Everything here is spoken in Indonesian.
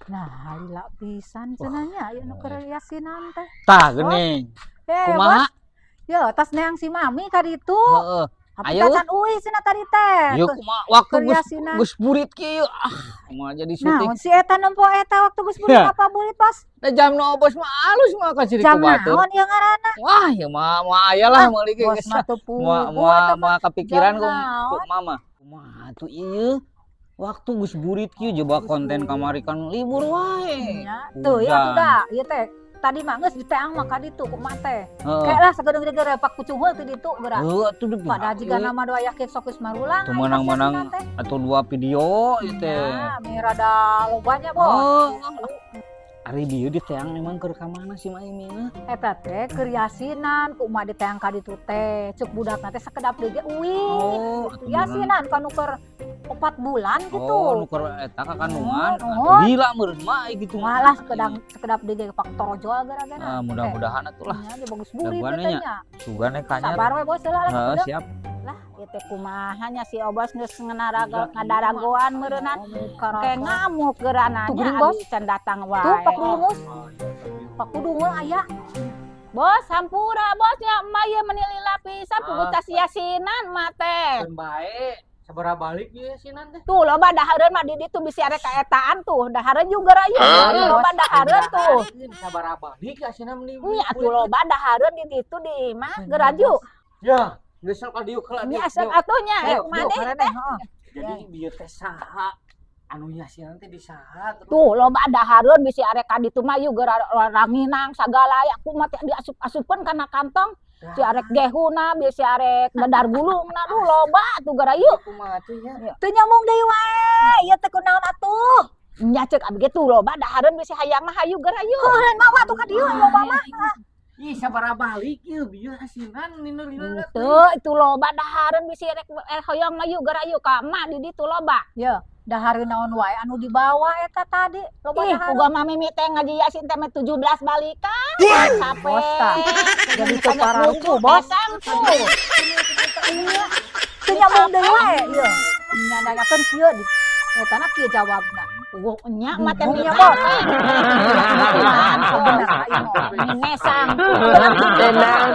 Nah, lila pisan cenanya aya nu keur yasinan teh. Tah geuning. Kumaha? Ya, tas neang si Mami ka ditu. Heeh. Ayo Ayo. can uih cenah tadi teh. Ieu kumaha waktu keur yasinan. geus burit kieu. Moal jadi syuting. Naon si eta nempo eta waktu geus burit apa burit pas? Da jam nu bos mah alus mah ka ciri Jam ku batur. naon ieu ngaranna? Wah, ya mah aya lah meuli ge Bos mah teu moal kepikiran ku naon? mama. Kumaha tuh ieu? Waktu geus burit kieu coba konten kamari kan libur wae. Nya, tuh ya tuh da, ieu teh tadi mah geus diteang mah ka ditu ku mah teh. Kayak lah sagedeung-gedeung pak pucung heul ti ditu geura. Heuh atuh deui. Padahal jiga nama doa yakin sok geus marulang. Teu menang-menang atuh 2 video ieu teh. Ya, mi rada lobanya, Bos. Ari dieu diteang emang keur ka mana si Maimi mah? Eta teh keur yasinan ku mah diteang ka ditu teh. Ceuk budakna teh sakedap deui ge uing. Gitu. Yasinan kanu keur 4 bulan gitu. Oh, nu keur eta ka kandungan. Gila meureun mah gitu. Malah sekedap deui ge pak torojol gara-gara. Mudah-mudahan atuh lah. Nya bagus burit Daguannya teh nya. Sugane kanyar. Sabar we Bos heula Heeh, siap. lah ieu teh kumaha nya si Obos geus ngadaragoan meureunan kayak ngamuk geurana nya abis can datang wae. Tuh Pak Dungus. Pak Dungus aya. Bos, sampura bos nya emak ieu meuni lila pisan puguh tas yasinan mah teh. Keun bae. Sabaraha balik ieu yasinan teh? Tuh loba dahareun mah di ditu bisi arek kaetaan tuh. Dahareun juga rayu. Loba dahareun tuh. Sabaraha balik yasinan meuni. Nya atuh loba dahareun di ditu di mah geraju. Ya, geus sok ka dieu heula. Nya asal atuhnya kumaha teh. Jadi bieu teh saha? Anu yasinan teh di saha? Tuh loba dahareun bisi arek ka ditu mah ieu ranginang sagala ya aku mah teh diasup-asupkeun kana kantong. Si arek gehuna bisi arek dadar gulungna duh loba tuh garayu. Kumaha tuh nya? Teu nyambung deui wae. Ieu teh kunaon atuh? Nya ceuk abdi tuh loba dahareun bisi hayang mah hayu garayu. Heuh mawa tuh ka dieu loba mah. Ih sabaraha balik ieu bieu yasinan ninu lila. Tuh itu loba dahareun bisi arek hoyong mah ieu garayu ka mah di ditu loba. Ye, dahareun naon wae anu dibawa eta tadi loba dahareun. Uga mami mi teh ngaji yasin teh 17 balikan. Capek. Jadi teu lucu bos. Iya. Teu nyambung deui wae ieu. Nya nanyakeun kieu di eta na kieu jawabna. Ugo nya mah teh nya bos. Bener aing mah. Nesang. Tenang.